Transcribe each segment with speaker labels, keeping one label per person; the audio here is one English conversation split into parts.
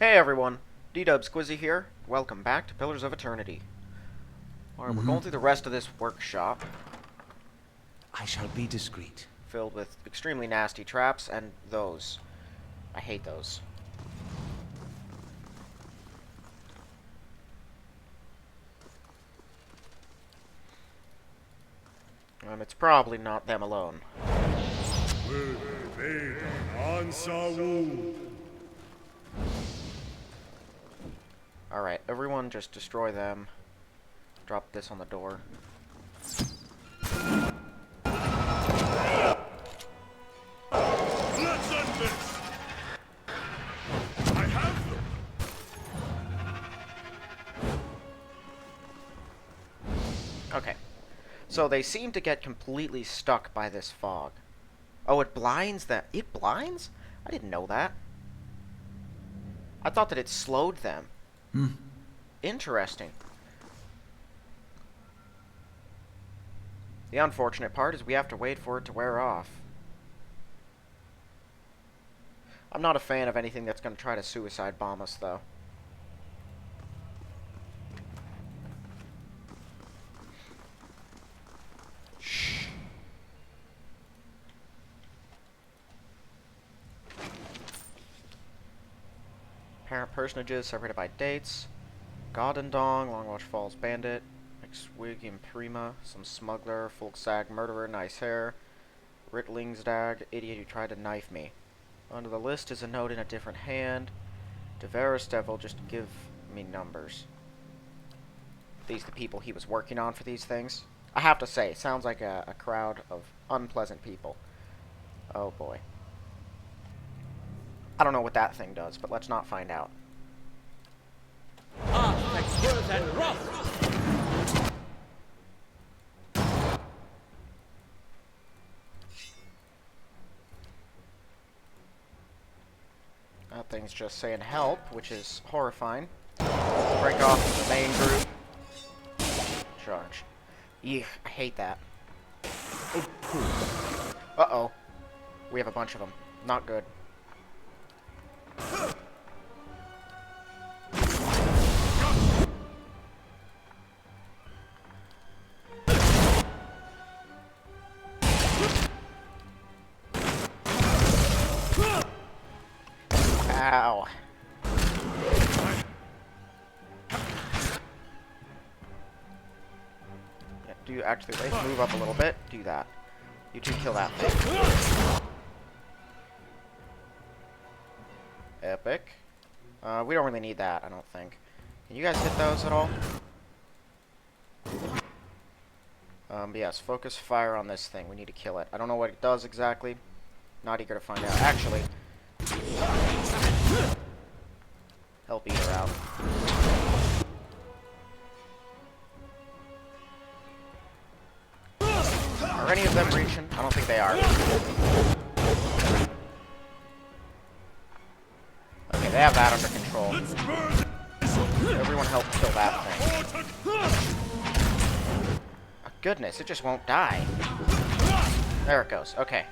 Speaker 1: Hey everyone, D-Dub Squizzy here. Welcome back to Pillars of Eternity. Alright, we're going through the rest of this workshop,
Speaker 2: I shall be discreet.
Speaker 1: filled with extremely nasty traps, and those. I hate those. It's probably not them alone. Alright, everyone just destroy them. Drop this on the door.
Speaker 3: Let's end this! I have them!
Speaker 1: Okay. So they seem to get completely stuck by this fog. Oh, it blinds them. It blinds? I didn't know that. I thought that it slowed them. Interesting. The unfortunate part is we have to wait for it to wear off. I'm not a fan of anything that's going to try to suicide bomb us, though. Shh. Apparent personages separated by dates. Godendong, Longwatch Falls Bandit, Exwig Imprima, some smuggler, Folksag murderer, nice hair, Ritlingsdag, idiot who tried to knife me. Under the list is a note in a different hand. Deveris Devil, just give me numbers. These the people he was working on for these things. I have to say, sounds like a crowd of unpleasant people. Oh boy. I don't know what that thing does, but let's not find out.
Speaker 2: And wrath!
Speaker 1: That thing's just saying help, which is horrifying. Break off the main group. Charge. Eek, I hate that. Uh-oh. We have a bunch of them. Not good. Ow. Yeah, do you actually wait? Move up a little bit. Do that. You two kill that thing. Epic. We don't really need that, I don't think. Can you guys hit those at all? But yes, focus fire on this thing. We need to kill it. I don't know what it does exactly. Not eager to find out. Actually, help eat her out. Are any of them reaching? I don't think they are. Okay, they have that under control. Everyone help kill that thing. Oh, goodness, it just won't die. There it goes. Okay.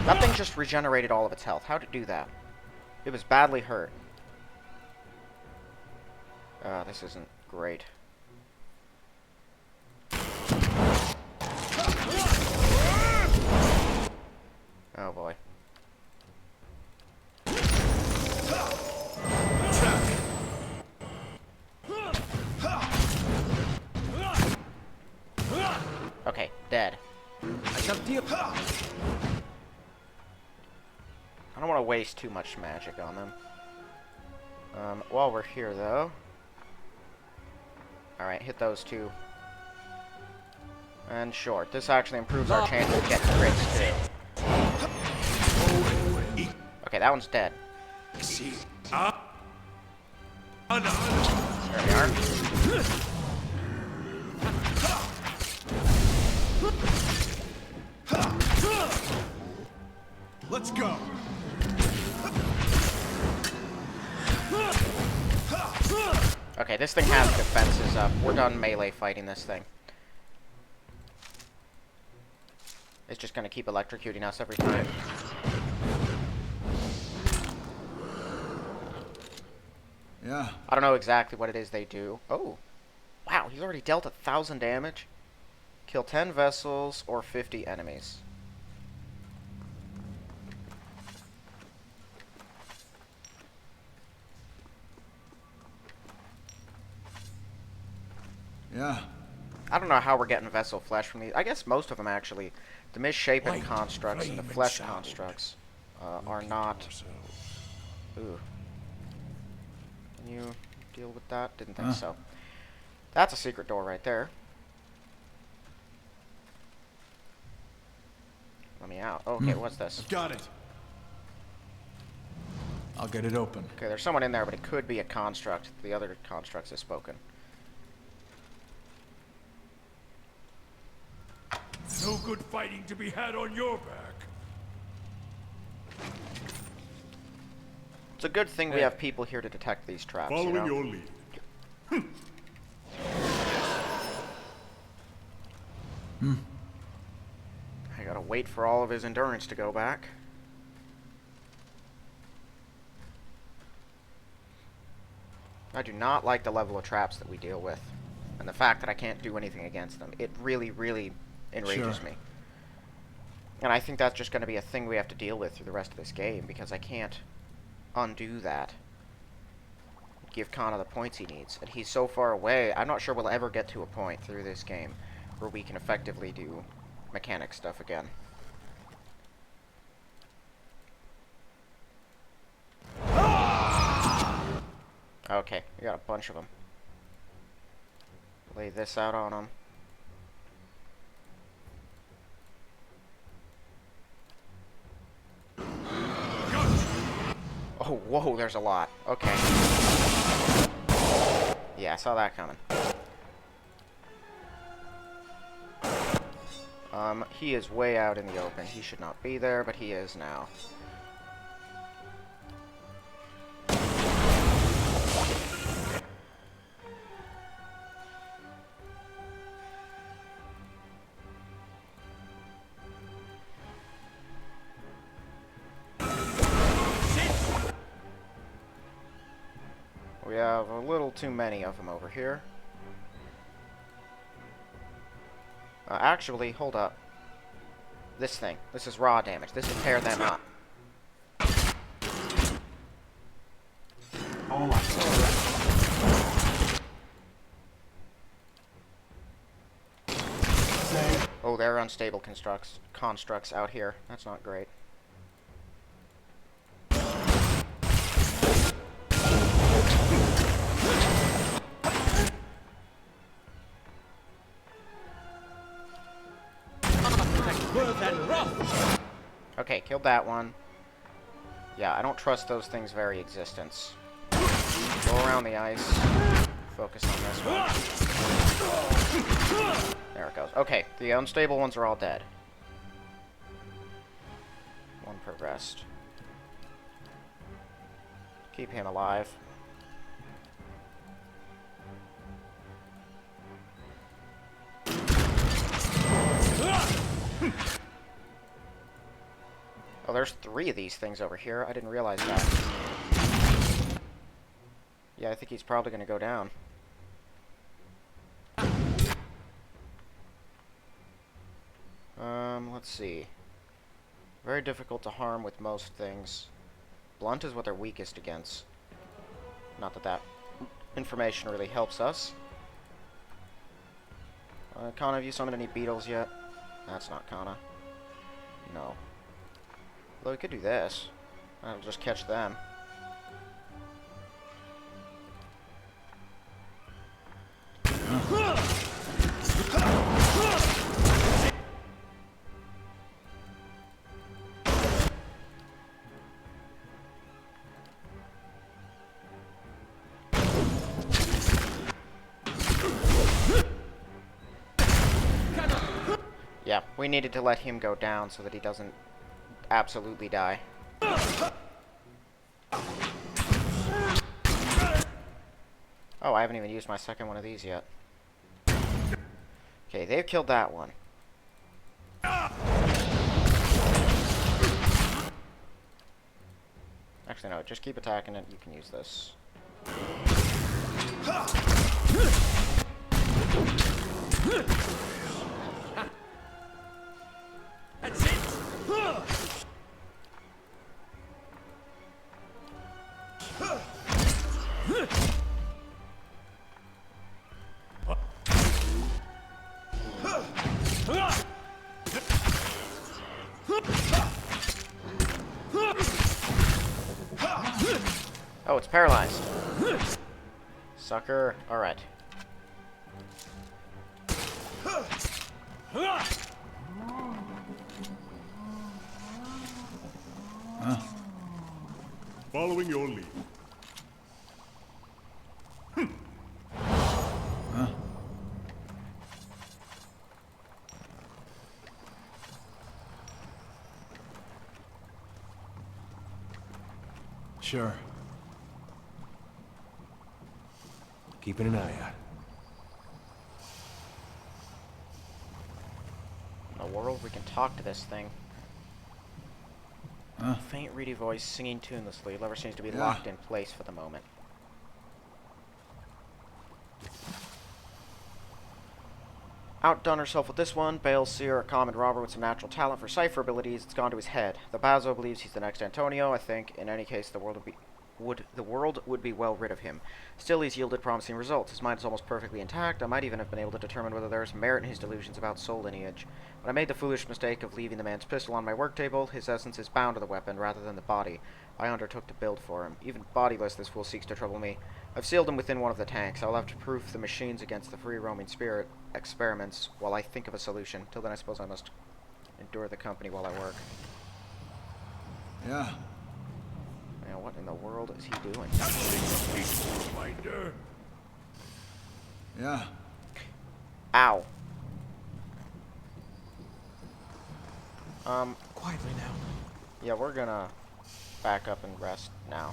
Speaker 1: That thing just regenerated all of its health. How'd it do that? It was badly hurt. This isn't great. Oh boy. Okay, dead. I don't want to waste too much magic on them. While we're here, though... Alright, hit those two. And short. This actually improves our chance of getting crits, too. Okay, that one's dead. There we are.
Speaker 3: Let's go!
Speaker 1: Okay, This thing has defenses up. We're done melee fighting this thing. It's just gonna keep electrocuting us every time.
Speaker 3: Yeah.
Speaker 1: I don't know exactly what it is they do. Oh. Wow, he's already dealt 1,000 damage. Kill 10 vessels or 50 enemies.
Speaker 3: Yeah.
Speaker 1: I don't know how we're getting vessel flesh from these. I guess most of them, actually. The misshapen
Speaker 2: Light,
Speaker 1: constructs and the
Speaker 2: flame, and
Speaker 1: flesh
Speaker 2: sound.
Speaker 1: constructs are not... Ooh. Can you deal with that? Didn't think so. That's a secret door right there. Let me out. Okay, what's this?
Speaker 3: I've got it. I'll get it open.
Speaker 1: Okay, there's someone in there, but it could be a construct. The other constructs have spoken.
Speaker 2: No good fighting to be had on your back.
Speaker 1: It's a good thing we have people here to detect these traps, you
Speaker 4: Following
Speaker 1: know?
Speaker 4: your lead.
Speaker 1: I gotta wait for all of his endurance to go back. I do not like the level of traps that we deal with. And the fact that I can't do anything against them. It really, really enrages me. And I think that's just going to be a thing we have to deal with through the rest of this game, because I can't undo that. Give Kana the points he needs. And he's so far away, I'm not sure we'll ever get to a point through this game where we can effectively do mechanic stuff again. Okay, we got a bunch of them. Lay this out on them. Oh, whoa, there's a lot. Okay. Yeah, I saw that coming. He is way out in the open. He should not be there, but he is now. We have a little too many of them over here. Actually, hold up. This thing. This is raw damage. This will tear them up. Oh, there are unstable constructs out here. That's not great. Okay, killed that one. Yeah, I don't trust those things' very existence. Go around the ice. Focus on this one. There it goes. Okay, the unstable ones are all dead. One progressed. Keep him alive. Oh, there's 3 of these things over here. I didn't realize that. Yeah, I think he's probably going to go down. Let's see. Very difficult to harm with most things. Blunt is what they're weakest against. Not that that information really helps us. Kana, have you summoned any beetles yet? That's not Kana. No. Although we could do this. I'll just catch them. Yeah, we needed to let him go down so that he doesn't absolutely die. Oh, I haven't even used my second one of these yet. Okay, they've killed that one. Actually, no, just keep attacking it. You can use this.
Speaker 2: That's it!
Speaker 1: Oh, it's paralyzed. Sucker. Alright.
Speaker 2: Following your lead.
Speaker 3: Sure.
Speaker 4: Keeping an eye out.
Speaker 1: In the world, we can talk to this thing. Faint, reedy voice singing tunelessly. Lever seems to be locked in place for the moment. Outdone herself with this one. Bale's seer, a common robber with some natural talent for cipher abilities. It's gone to his head. The Bazo believes he's the next Antonio. I think, in any case, the world would be well rid of him. Still, he's yielded promising results. His mind is almost perfectly intact. I might even have been able to determine whether there is merit in his delusions about soul lineage. When I made the foolish mistake of leaving the man's pistol on my work table, his essence is bound to the weapon rather than the body I undertook to build for him. Even bodiless, this fool seeks to trouble me. I've sealed him within one of the tanks. I'll have to proof the machines against the free-roaming spirit experiments while I think of a solution. Till then, I suppose I must endure the company while I work.
Speaker 3: Yeah.
Speaker 1: Man, what in the world is he doing?
Speaker 2: Reminder.
Speaker 3: Yeah.
Speaker 1: Ow.
Speaker 4: Quietly now.
Speaker 1: Yeah, we're gonna back up and rest now.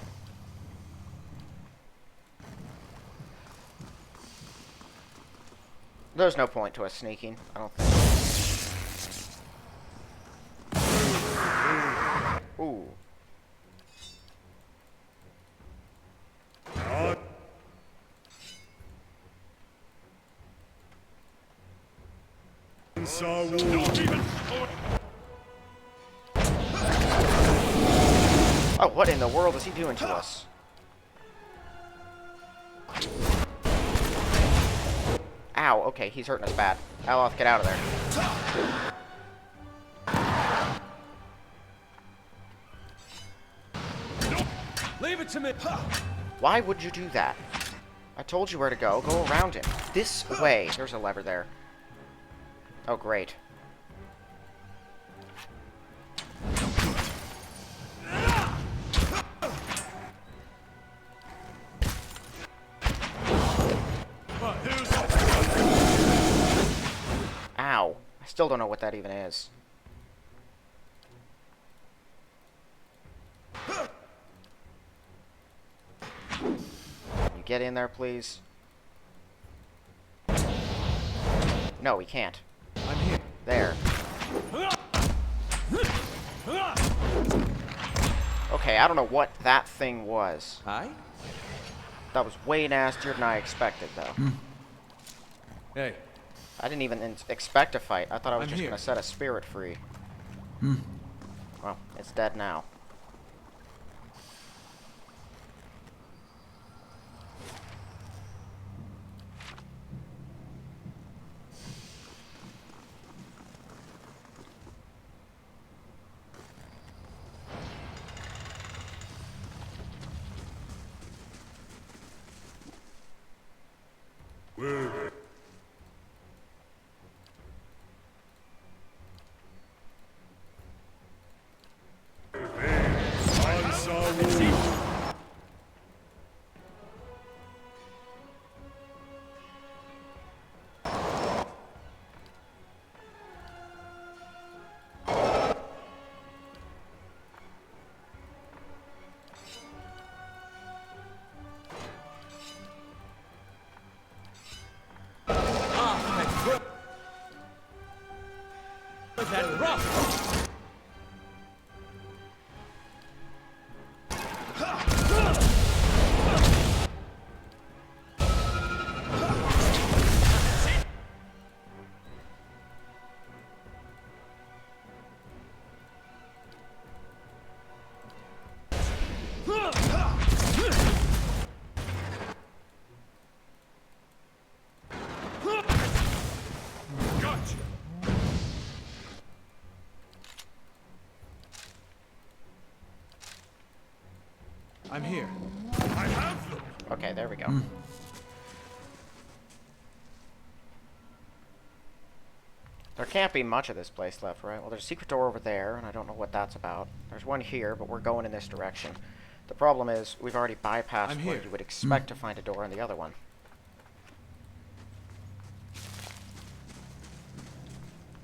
Speaker 1: There's no point to us sneaking, I don't think. Ooh. Oh, what in the world is he doing to us? Ow, okay, he's hurting us bad. Aloth, get out of there.
Speaker 4: Leave it to me.
Speaker 1: Why would you do that? I told you where to go. Go around him. This way. There's a lever there. Oh, great. Ow. I still don't know what that even is. You get in there, please? No, we can't.
Speaker 4: I'm here.
Speaker 1: There. Okay, I don't know what that thing was.
Speaker 4: Hi?
Speaker 1: That was way nastier than I expected, though.
Speaker 4: Hey.
Speaker 1: I didn't even expect a fight. I thought I was
Speaker 4: I'm
Speaker 1: just
Speaker 4: here.
Speaker 1: going to set a spirit free. Well, it's dead now.
Speaker 4: I'm here.
Speaker 2: I have them.
Speaker 1: Okay, there we go. There can't be much of this place left, right? Well, there's a secret door over there, and I don't know what that's about. There's one here, but we're going in this direction. The problem is, we've already bypassed
Speaker 4: I'm
Speaker 1: where
Speaker 4: here.
Speaker 1: you would expect to find a door in the other one.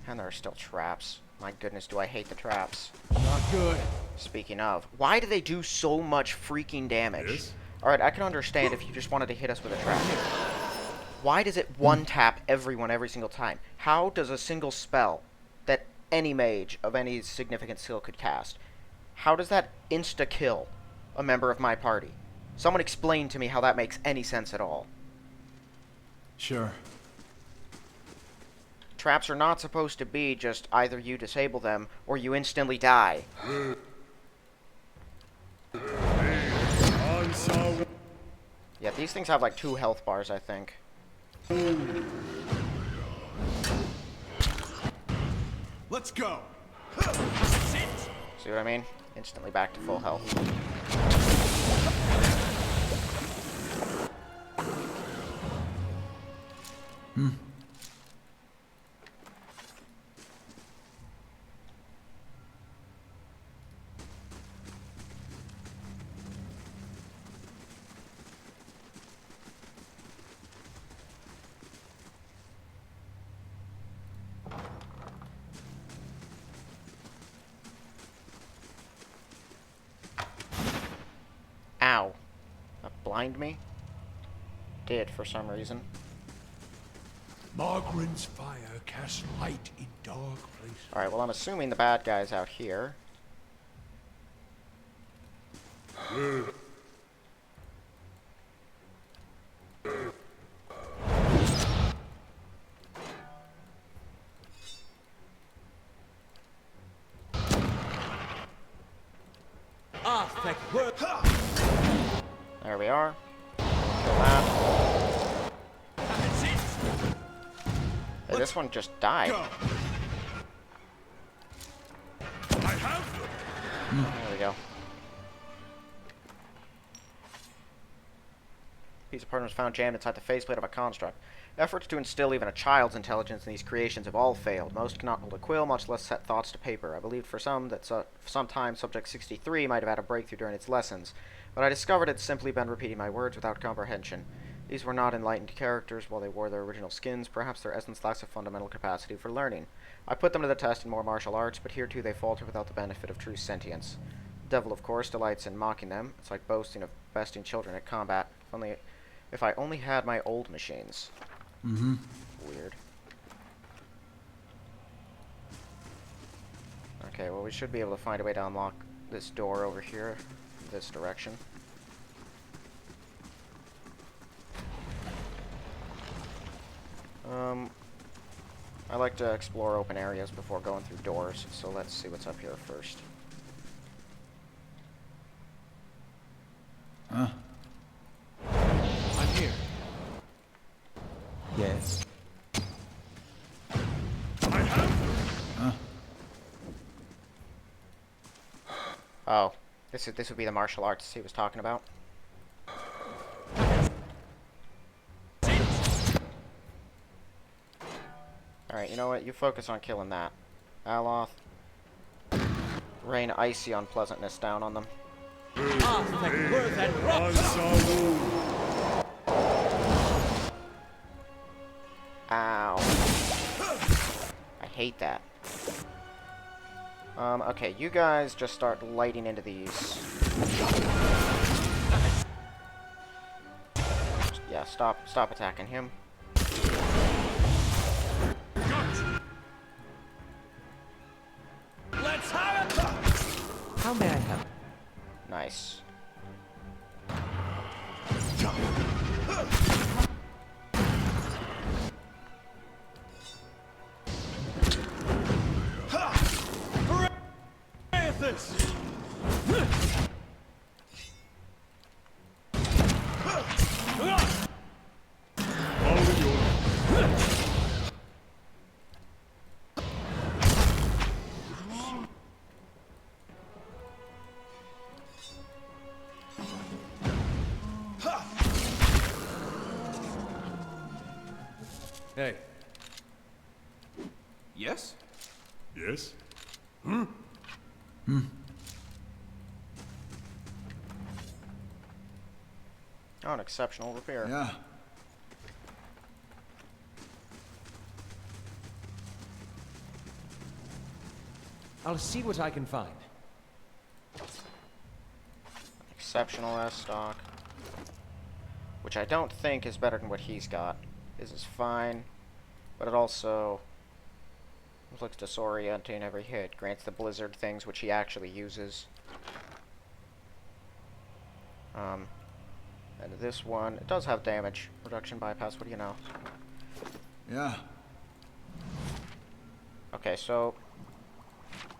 Speaker 1: And there are still traps. My goodness, do I hate the traps.
Speaker 4: Not good.
Speaker 1: Speaking of, why do they do so much freaking damage?
Speaker 2: Yes?
Speaker 1: Alright, I can understand if you just wanted to hit us with a trap. Why does it one-tap everyone every single time? How does a single spell that any mage of any significant skill could cast, how does that insta-kill a member of my party? Someone explain to me how that makes any sense at all.
Speaker 3: Sure.
Speaker 1: Traps are not supposed to be just either you disable them or you instantly die. Yeah, these things have like 2 health bars, I think.
Speaker 3: Let's go.
Speaker 1: See what I mean? Instantly back to full health. Ow. That blind me? Did for some reason.
Speaker 2: Margaren's fire casts light in dark places.
Speaker 1: Alright, well I'm assuming the bad guy's out here.
Speaker 4: Ah, thank word.
Speaker 1: There we are. Kill that.
Speaker 2: That's it.
Speaker 1: Hey, this one just died.
Speaker 3: Go.
Speaker 2: I have them.
Speaker 1: There we go. Piece of parchment was found jammed inside the faceplate of a construct. Efforts to instill even a child's intelligence in these creations have all failed. Most cannot hold a quill, much less set thoughts to paper. I believed for some that sometime Subject 63 might have had a breakthrough during its lessons, but I discovered it's simply been repeating my words without comprehension. These were not enlightened characters while they wore their original skins. Perhaps their essence lacks a fundamental capacity for learning. I put them to the test in more martial arts, but here too they falter without the benefit of true sentience. The devil, of course, delights in mocking them. It's like boasting of besting children at combat. If I only had my old machines. Weird. Okay, well we should be able to find a way to unlock this door over here, this direction. I like to explore open areas before going through doors, so let's see what's up here first.
Speaker 3: Huh?
Speaker 4: I'm here. Yes.
Speaker 2: I have them.
Speaker 3: Huh?
Speaker 1: Oh, this would be the martial arts he was talking about. Alright, you know what? You focus on killing that. Aloth. Rain icy unpleasantness down on them.
Speaker 4: Ah, thank word that rock.
Speaker 1: Ow. I hate that. Okay, you guys just start lighting into these. Yeah, stop attacking him.
Speaker 4: Let's have it. How may I help?
Speaker 1: Nice.
Speaker 4: This. Hey,
Speaker 3: Yes?
Speaker 2: Yes?
Speaker 1: Oh, an exceptional repair.
Speaker 3: Yeah.
Speaker 4: I'll see what I can find.
Speaker 1: Exceptional S stock. Which I don't think is better than what he's got. His is fine, but it also looks disorienting every hit. Grants the blizzard things which he actually uses. And this one, it does have damage reduction bypass, what do you know?
Speaker 3: Yeah.
Speaker 1: Okay, so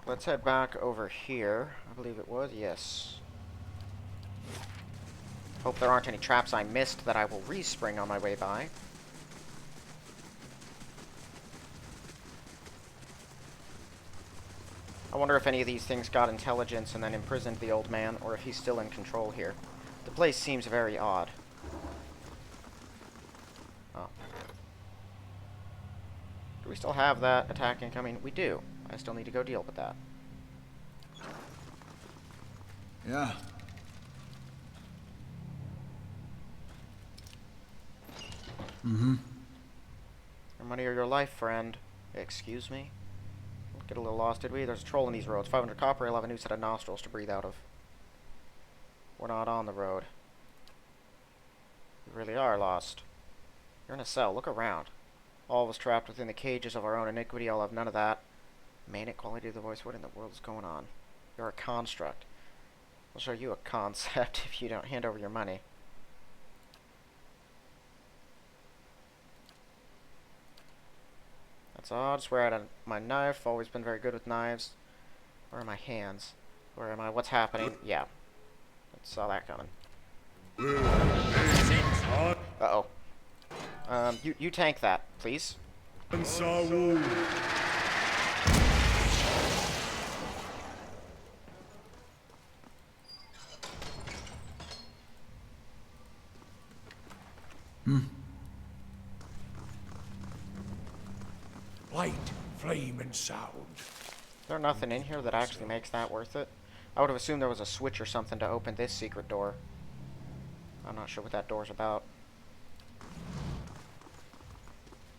Speaker 1: let's head back over here. I believe it was, yes. Hope there aren't any traps I missed that I will respring on my way by. I wonder if any of these things got intelligence and then imprisoned the old man, or if he's still in control here. The place seems very odd. Oh. Do we still have that attack incoming? We do. I still need to go deal with that.
Speaker 3: Yeah.
Speaker 1: Your money or your life, friend. Excuse me? Get a little lost, did we? There's a troll in these roads. 500 copper, he'll have a new set of nostrils to breathe out of. We're not on the road. We really are lost. You're in a cell. Look around. All of us trapped within the cages of our own iniquity. I'll have none of that. Manic quality of the voice. What in the world is going on? You're a construct. I'll show you a concept if you don't hand over your money. That's odd. Swear out on my knife. Always been very good with knives. Where are my hands? Where am I? What's happening? Yeah. I saw that coming. Uh-oh. You tank that, please.
Speaker 2: Light, flame, and sound.
Speaker 1: Is there nothing in here that actually makes that worth it? I would have assumed there was a switch or something to open this secret door. I'm not sure what that door's about.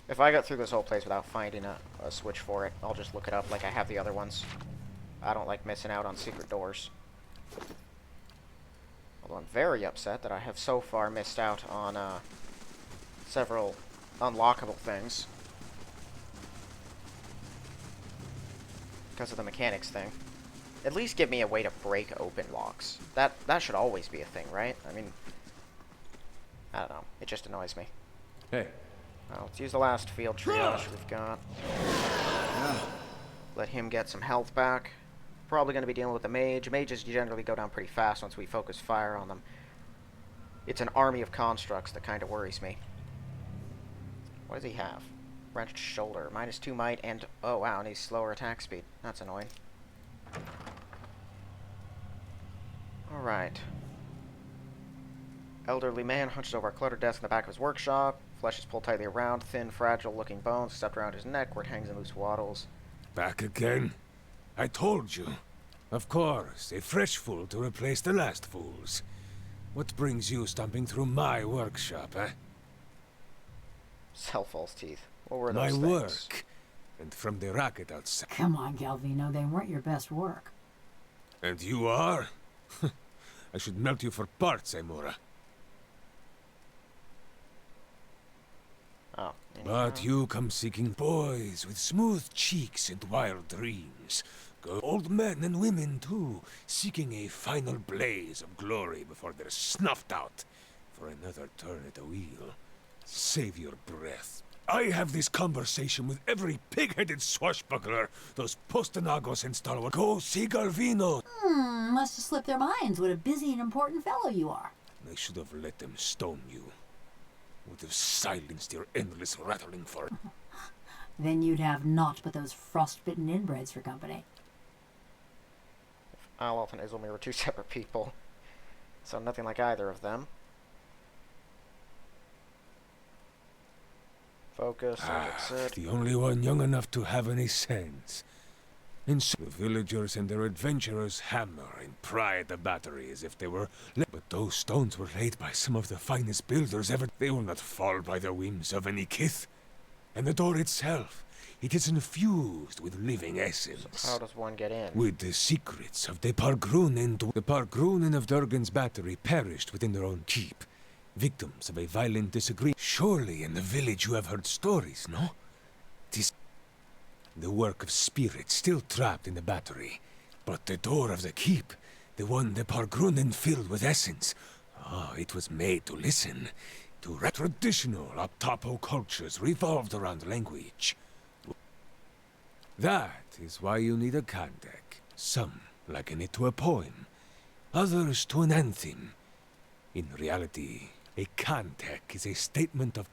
Speaker 1: If I got through this whole place without finding a switch for it, I'll just look it up like I have the other ones. I don't like missing out on secret doors. Although I'm very upset that I have so far missed out on several unlockable things. Because of the mechanics thing. At least give me a way to break open locks. That should always be a thing, right? I mean, I don't know. It just annoys me.
Speaker 4: Hey,
Speaker 1: Well, let's use the last field triage we've got.
Speaker 3: Yeah.
Speaker 1: Let him get some health back. Probably going to be dealing with the mage. Mages generally go down pretty fast once we focus fire on them. It's an army of constructs that kind of worries me. What does he have? Wrenched shoulder. -2 might and... Oh, wow, and he's slower attack speed. That's annoying. Alright. Elderly man hunched over a cluttered desk in the back of his workshop. Flesh is pulled tightly around. Thin, fragile-looking bones except around his neck where it hangs in loose waddles.
Speaker 2: Back again? I told you. Of course, a fresh fool to replace the last fools. What brings you stomping through my workshop, eh?
Speaker 1: Sell false teeth. What were
Speaker 2: My
Speaker 1: those things?
Speaker 2: work. And from the racket outside.
Speaker 5: Come on, Galvino, they weren't your best work.
Speaker 2: And you are? I should melt you for parts, Amora.
Speaker 1: Oh.
Speaker 2: But you come seeking boys with smooth cheeks and wild dreams. Go old men and women, too, seeking a final blaze of glory before they're snuffed out for another turn at the wheel. Save your breath. I have this conversation with every pig-headed swashbuckler those postonagos and stalwart. Go see Galvino!
Speaker 5: Must have slipped their minds what a busy and important fellow you are.
Speaker 2: I should have let them stone you. Would have silenced your endless rattling for...
Speaker 5: Then you'd have naught but those frostbitten inbreds for company.
Speaker 1: Alolf and Izilmir were two separate people. So nothing like either of them. Focus, that's it.
Speaker 2: The only one young enough to have any sense. And so the villagers and their adventurers hammer and pry at the battery as if they were... But those stones were laid by some of the finest builders ever. They will not fall by the whims of any kith. And the door itself, it is infused with living essence.
Speaker 1: So how does one get in?
Speaker 2: With the secrets of the Pargrunen. The Pargrunen of Durgan's battery perished within their own keep, victims of a violent disagreement. Surely in the village you have heard stories, no? Tis the work of spirits still trapped in the battery. But the door of the keep, the one the Pargrunen filled with essence, it was made to listen to traditional Optapo cultures revolved around language. That is why you need a Kandek. Some liken it to a poem, others to an anthem. In reality, a Kandek is a statement of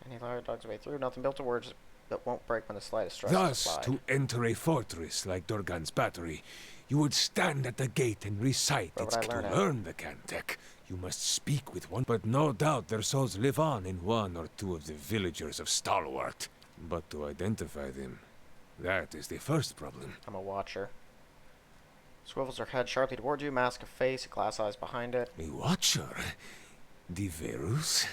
Speaker 1: Any liar dog's way through, nothing built to words that won't break when the slightest stress
Speaker 2: Thus,
Speaker 1: is applied.
Speaker 2: to enter a fortress like Durgan's battery, you would stand at the gate and recite
Speaker 1: Where
Speaker 2: its
Speaker 1: would I learn
Speaker 2: to
Speaker 1: it?
Speaker 2: learn the Kandek. You must speak with one, but no doubt their souls live on in one or two of the villagers of Stalwart. But to identify them, that is the first problem.
Speaker 1: I'm a watcher. Swivels her head sharply toward you, mask of face, glass eyes behind it.
Speaker 2: A watcher? Diverus?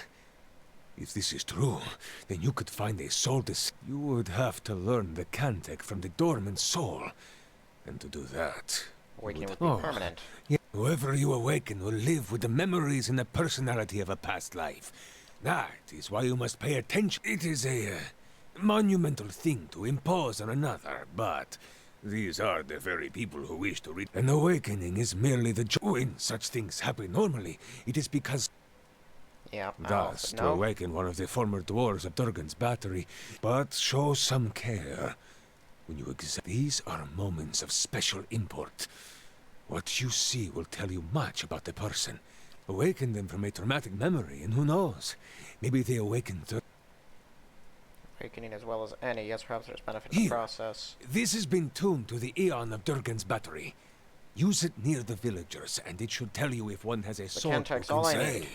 Speaker 2: If this is true, then you could find a soul You would have to learn the Kandek from the dormant soul. And to do that...
Speaker 1: Awakening would be permanent.
Speaker 2: Yeah, whoever you awaken will live with the memories and the personality of a past life. That is why you must pay attention. It is a monumental thing to impose on another, but these are the very people who wish to read. An awakening is merely the joy. When such things happen normally, it is because...
Speaker 1: Yeah,
Speaker 2: Thus, to
Speaker 1: no.
Speaker 2: awaken one of the former dwarves of Durgan's battery, but show some care. When you examine, these are moments of special import. What you see will tell you much about the person. Awaken them from a traumatic memory, and who knows? Maybe they awaken
Speaker 1: Awakening as well as any. Yes, perhaps there's benefit in the
Speaker 2: Here.
Speaker 1: process.
Speaker 2: This has been tuned to the Aeon of Durgan's battery. Use it near the villagers, and it should tell you if one has a soul who
Speaker 1: Kandek's
Speaker 2: can
Speaker 1: all I
Speaker 2: say.
Speaker 1: need.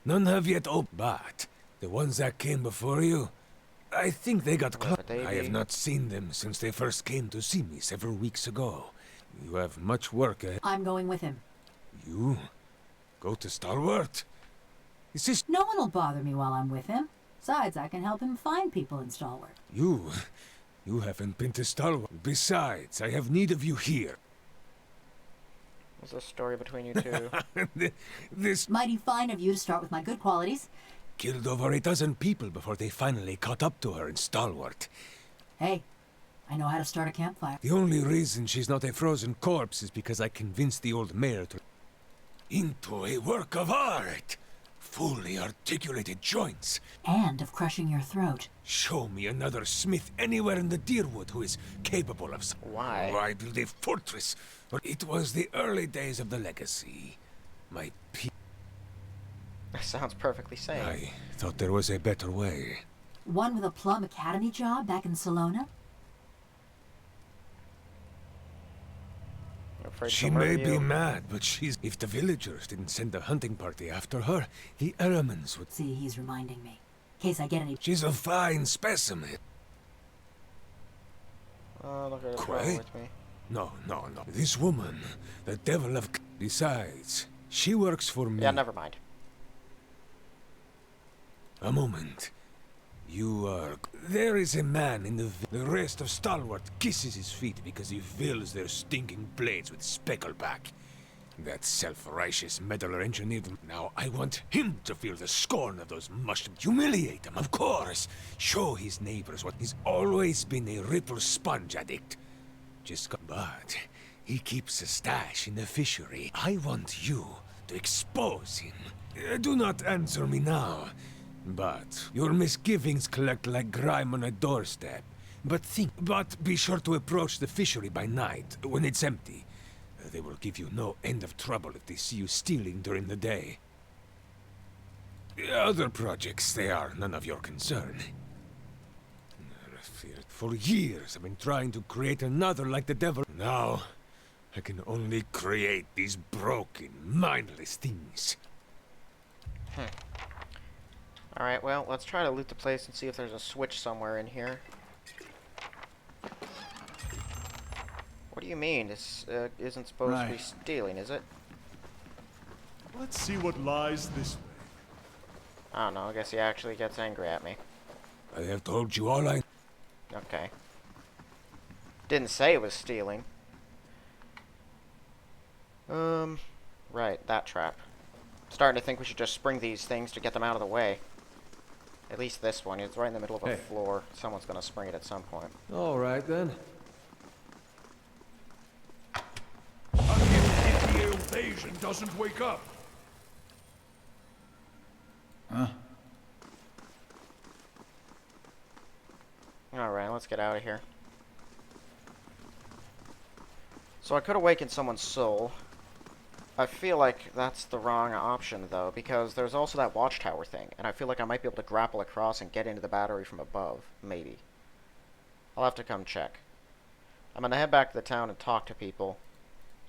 Speaker 2: None have yet opened, but the ones that came before you, I think they got close.
Speaker 1: Wherever they
Speaker 2: I have
Speaker 1: be.
Speaker 2: not seen them since they first came to see me several weeks ago. You have much work ahead.
Speaker 5: I'm going with him.
Speaker 2: You go to Stalwart? Is this
Speaker 5: No one will bother me while I'm with him. Besides, I can help him find people in Stalwart.
Speaker 2: you? You haven't been to Stalwart. Besides, I have need of you here.
Speaker 1: What's the story between you two?
Speaker 2: This
Speaker 5: Mighty fine of you to start with my good qualities.
Speaker 2: killed over a dozen people before they finally caught up to her in Stalwart.
Speaker 5: Hey, I know how to start a campfire.
Speaker 2: The only reason she's not a frozen corpse is because I convinced the old mayor to... Into a work of art! Fully articulated joints.
Speaker 5: And of crushing your throat.
Speaker 2: Show me another smith anywhere in the Deerwood who is capable of...
Speaker 1: Why?
Speaker 2: Why build a fortress? It was the early days of the legacy. My
Speaker 1: That sounds perfectly sane.
Speaker 2: I thought there was a better way.
Speaker 5: One with a plum academy job back in Salona?
Speaker 1: I'm afraid
Speaker 2: She
Speaker 1: she'll
Speaker 2: may
Speaker 1: murder
Speaker 2: be
Speaker 1: you.
Speaker 2: mad, but she's... If the villagers didn't send a hunting party after her, the Eremans would...
Speaker 5: See, he's reminding me. In case I get any...
Speaker 2: She's a fine specimen.
Speaker 1: Oh, look at her
Speaker 2: Quay?
Speaker 1: trouble with me.
Speaker 2: No. This woman, the devil of... Besides, she works for me.
Speaker 1: Yeah, never mind.
Speaker 2: A moment. You are... There is a man in the... The rest of Stalwart kisses his feet because he fills their stinking blades with speckleback. That self-righteous meddler engineered them. Now I want him to feel the scorn of those mushrooms. Humiliate him, of course. Show his neighbors what he's always been a ripple sponge addict. But he keeps a stash in the fishery. I want you to expose him. Do not answer me now. But your misgivings collect like grime on a doorstep. But be sure to approach the fishery by night, when it's empty. They will give you no end of trouble if they see you stealing during the day. Other projects, they are none of your concern. For years I've been trying to create another like the devil. Now, I can only create these broken, mindless things.
Speaker 1: Alright, well, let's try to loot the place and see if there's a switch somewhere in here. What do you mean? This isn't supposed to be
Speaker 3: Right.
Speaker 1: stealing, is it?
Speaker 6: Let's see what lies this way.
Speaker 1: I don't know, I guess he actually gets angry at me.
Speaker 2: I have told you all I...
Speaker 1: Okay. Didn't say it was stealing. Right, that trap. Starting to think we should just spring these things to get them out of the way. At least this one. It's right in the middle of a
Speaker 4: Hey.
Speaker 1: floor. Someone's gonna spring it at some point.
Speaker 4: All right, then.
Speaker 2: If the invasion doesn't wake up.
Speaker 3: Huh?
Speaker 1: Alright, let's get out of here. So I could awaken someone's soul. I feel like that's the wrong option, though, because there's also that watchtower thing, and I feel like I might be able to grapple across and get into the battery from above. Maybe. I'll have to come check. I'm gonna head back to the town and talk to people.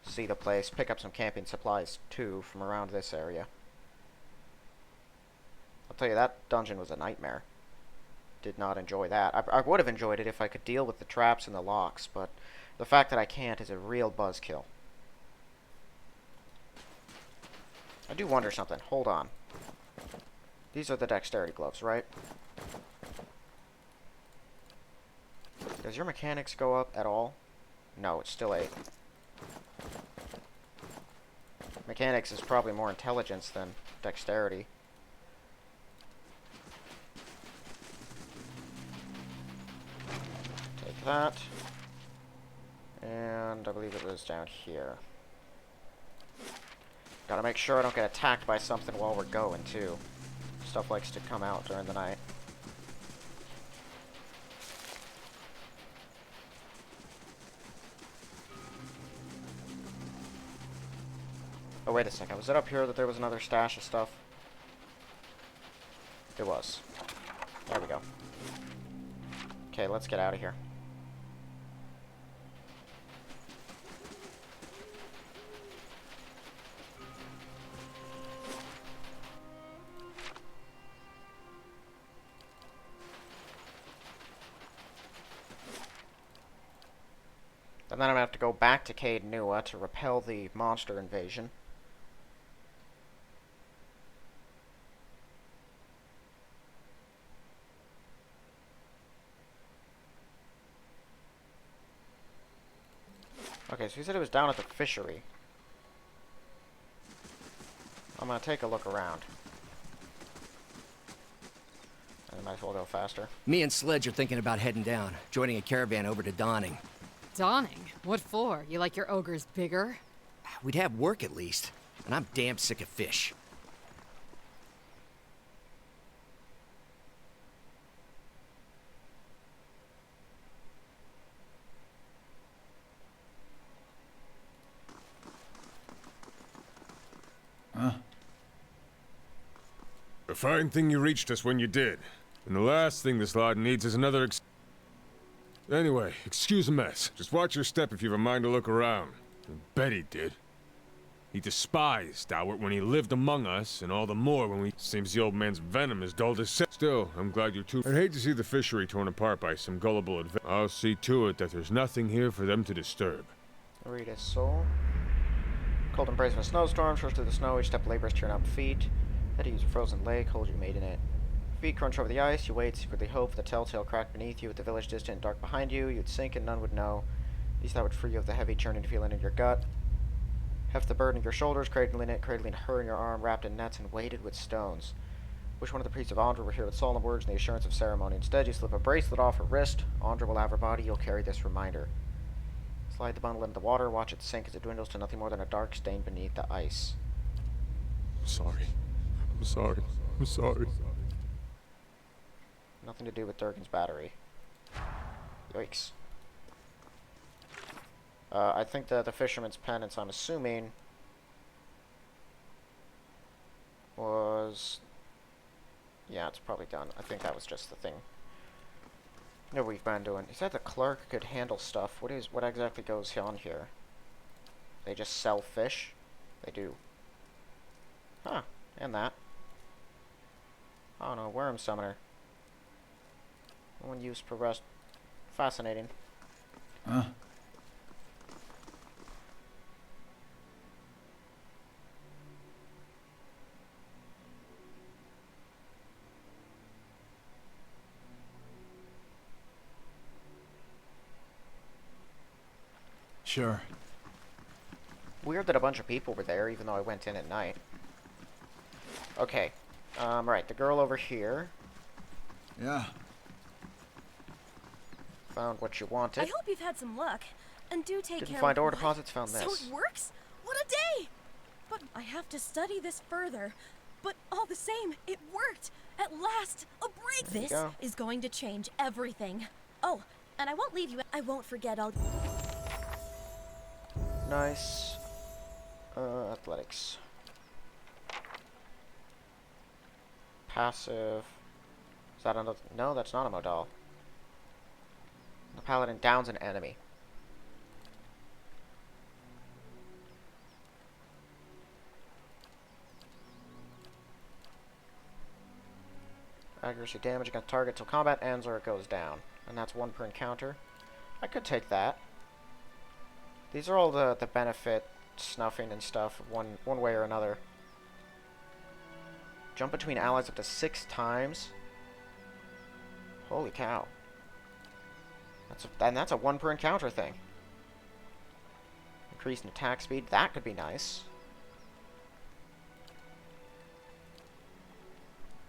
Speaker 1: See the place, pick up some camping supplies, too, from around this area. I'll tell you, that dungeon was a nightmare. Did not enjoy that. I would have enjoyed it if I could deal with the traps and the locks, but the fact that I can't is a real buzzkill. I do wonder something. Hold on. These are the dexterity gloves, right? Does your mechanics go up at all? No, it's still 8. Mechanics is probably more intelligence than dexterity. Take that. And I believe it was down here. Gotta make sure I don't get attacked by something while we're going, too. Stuff likes to come out during the night. Oh, wait a second. Was it up here that there was another stash of stuff? It was. There we go. Okay, let's get out of here. And then I'm going to have to go back to Cade Nua to repel the monster invasion. Okay, so he said it was down at the fishery. I'm going to take a look around. I might as well go faster.
Speaker 7: Me and Sledge are thinking about heading down, joining a caravan over to Dawning.
Speaker 8: Dawning? What for? You like your ogres bigger?
Speaker 7: We'd have work at least, and I'm damn sick of fish.
Speaker 3: Huh?
Speaker 2: A fine thing you reached us when you did. And the last thing this lot needs is another Anyway, excuse the mess. Just watch your step if you've a mind to look around. And Betty did. He despised Dowert when he lived among us, and all the more when we... Seems the old man's venom is dulled as sin. Still, I'm glad you're too... I'd hate to see the fishery torn apart by some gullible I'll see to it that there's nothing here for them to disturb.
Speaker 1: Read his soul. Cold embrace of a snowstorm, shores through the snow, each step labors turn up feet. Head to use a frozen lake, hold your mate in it. Feet crunch over the ice, you wait, secretly hope for the telltale crack beneath you, with the village distant and dark behind you, you'd sink and none would know. At least that would free you of the heavy churning feeling in your gut. Heft the burden of your shoulders, cradling her in your arm, wrapped in nets and weighted with stones. Wish one of the priests of Andra were here with solemn words and the assurance of ceremony. Instead, you slip a bracelet off her wrist. Andra will have her body, you'll carry this reminder. Slide the bundle into the water, watch it sink as it dwindles to nothing more than a dark stain beneath the ice.
Speaker 2: I'm sorry. I'm sorry. I'm sorry.
Speaker 1: Nothing to do with Durgan's battery. Yikes. I think the fisherman's penance, I'm assuming, was... Yeah, it's probably done. I think that was just the thing that we've been doing. He said the clerk could handle stuff. What exactly goes on here? They just sell fish? They do. Huh, and that. I don't know, worm summoner. One use per rest. Fascinating.
Speaker 3: Huh? Sure.
Speaker 1: Weird that a bunch of people were there, even though I went in at night. Okay. Right, the girl over here
Speaker 3: Yeah.
Speaker 1: found what you wanted.
Speaker 9: I hope you've had some luck. And do take
Speaker 1: Didn't
Speaker 9: care
Speaker 1: find
Speaker 9: of
Speaker 1: ore
Speaker 9: what?
Speaker 1: deposits, found
Speaker 9: So
Speaker 1: this.
Speaker 9: it works? What a day! But I have to study this further. But all the same, it worked! At last! A break!
Speaker 1: There you
Speaker 9: This
Speaker 1: go.
Speaker 9: is going to change everything. Oh, and I won't leave you. I won't forget all.
Speaker 1: Nice. Athletics. Passive. Is that another? No, that's not a modal. The paladin downs an enemy. Accuracy damage against target till combat ends or it goes down. And that's 1 per encounter. I could take that. These are all the benefit snuffing and stuff one way or another. Jump between allies up to 6 times. Holy cow. That's a 1 per encounter thing. Increase in attack speed. That could be nice.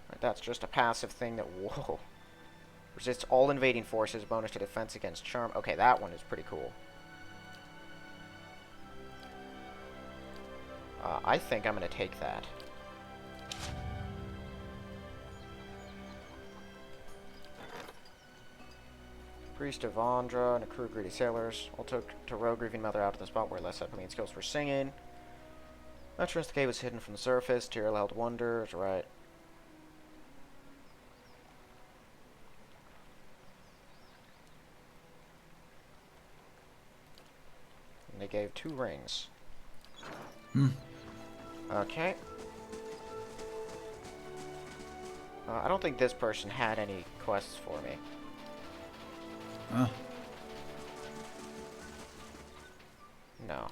Speaker 1: Right, that's just a passive thing that... Whoa. Resists all invading forces. Bonus to defense against charm. Okay, that one is pretty cool. I think I'm going to take that. Priest of Andra and a crew of greedy sailors. All took to row grieving mother out to the spot where less Zeppelin skills for singing. Entrance to the cave was hidden from the surface. Tyrael held wonders. Right. And they gave 2 rings. Okay. I don't think this person had any quests for me.
Speaker 3: Huh?
Speaker 1: No.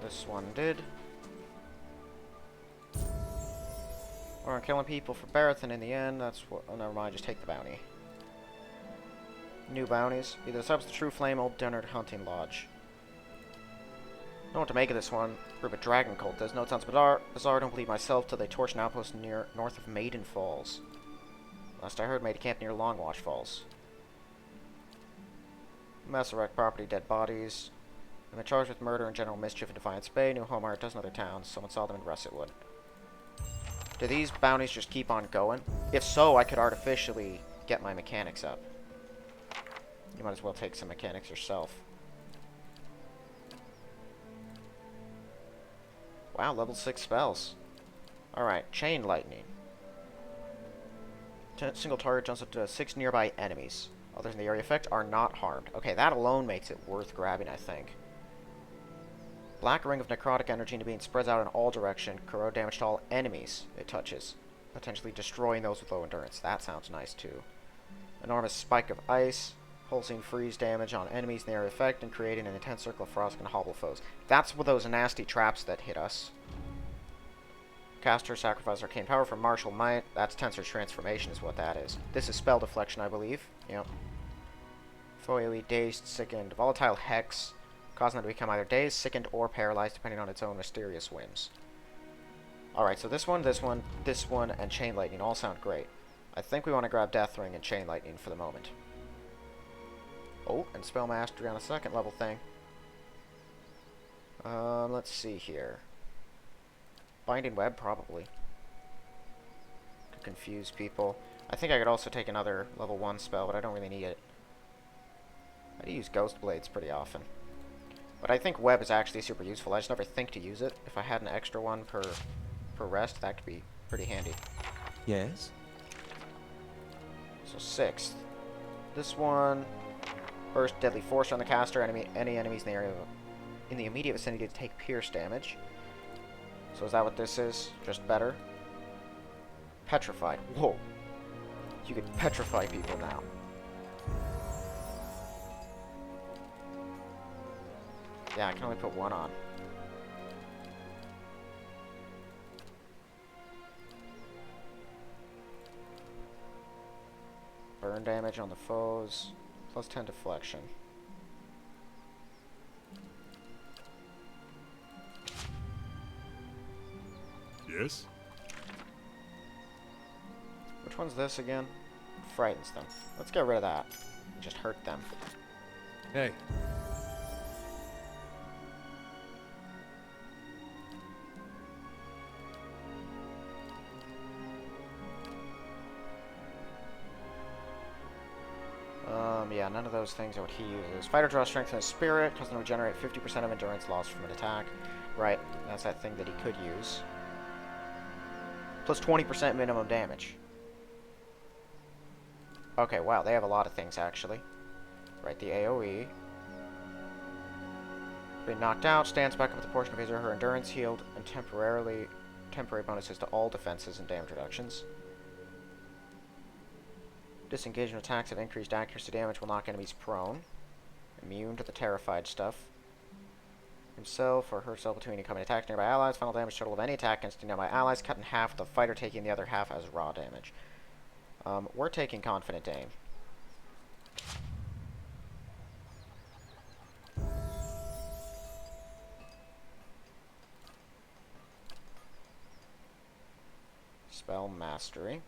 Speaker 1: This one did. We're killing people for Barrett, and in the end, that's what. Oh, never mind. Just take the bounty. New bounties. Either subs the True Flame, Old Dinner, Hunting Lodge. Know what to make of this one. Group of dragon cult does. No, it sounds bizarre. Don't believe myself till they torch an outpost north of Maiden Falls. Last I heard, made a camp near Longwatch Falls. Messerec property, dead bodies. They've been charged with murder and general mischief in Defiance Bay, New Home, a dozen other towns. Someone saw them in Russetwood. Do these bounties just keep on going? If so, I could artificially get my mechanics up. You might as well take some mechanics yourself. Wow, level 6 spells. Alright, Chain Lightning. Single target jumps up to 6 nearby enemies. Others in the area effect are not harmed. Okay, that alone makes it worth grabbing, I think. Black ring of necrotic energy into being spreads out in all directions. Corrode damage to all enemies it touches. Potentially destroying those with low endurance. That sounds nice, too. Enormous spike of ice. Pulsing freeze damage on enemies in the area effect and creating an intense circle of frost and hobble foes. That's what those nasty traps that hit us. Caster sacrifice arcane power for martial might. That's tensor transformation is what that is. This is spell deflection, I believe. Yep. Foe AoE dazed, sickened. Volatile hex. Causing them to become either dazed, sickened, or paralyzed depending on its own mysterious whims. Alright, so this one, and Chain Lightning all sound great. I think we want to grab Death Ring and Chain Lightning for the moment. Oh, and Spell Mastery on a second level thing. Let's see here. Binding Web, probably. Could confuse people. I think I could also take another level 1 spell, but I don't really need it. I do use Ghost Blades pretty often. But I think Web is actually super useful. I just never think to use it. If I had an extra one per rest, that could be pretty handy.
Speaker 4: Yes?
Speaker 1: So 6th. This one... Burst deadly force on the caster. Any enemies in the area in the immediate vicinity to take pierce damage. So is that what this is? Just better? Petrified. Whoa. You can petrify people now. Yeah, I can only put one on. Burn damage on the foes. Plus 10 deflection.
Speaker 6: Yes?
Speaker 1: Which one's this again? Frightens them. Let's get rid of that. Just hurt them.
Speaker 4: Hey,
Speaker 1: Yeah, none of those things are what he uses. Fighter draws strength in his spirit, cause them to regenerate 50% of endurance lost from an attack. Right, that's that thing that he could use. Plus 20% minimum damage. Okay, wow, they have a lot of things, actually. Right, the AoE. Being knocked out, stands back up with a portion of his or her endurance healed, and temporary bonuses to all defenses and damage reductions. Disengagement attacks of increased accuracy damage will knock enemies prone. Immune to the terrified stuff. Himself or herself between incoming attacks nearby allies. Final damage total of any attack against nearby allies cut in half, with the fighter taking the other half as raw damage. We're taking Confident Aim. Spell Mastery.